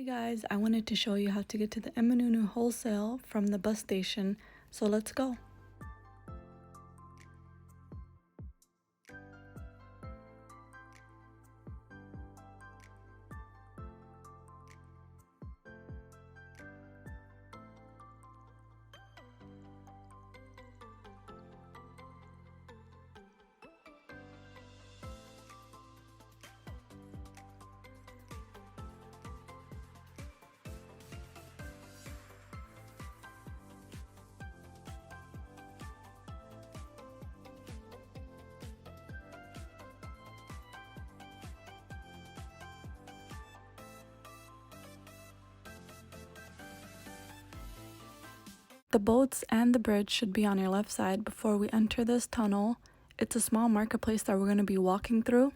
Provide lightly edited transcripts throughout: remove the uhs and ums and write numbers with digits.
Hey guys, I wanted to show you how to get to the Emanunu Wholesale from the bus station, so let's go. The boats and the bridge should be on your left side before we enter this tunnel. It's a small marketplace that we're going to be walking through.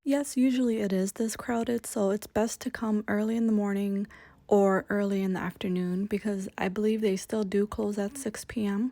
Yes, usually it is this crowded, so it's best to come early in the morning or early in the afternoon because I believe they still do close at 6 p.m.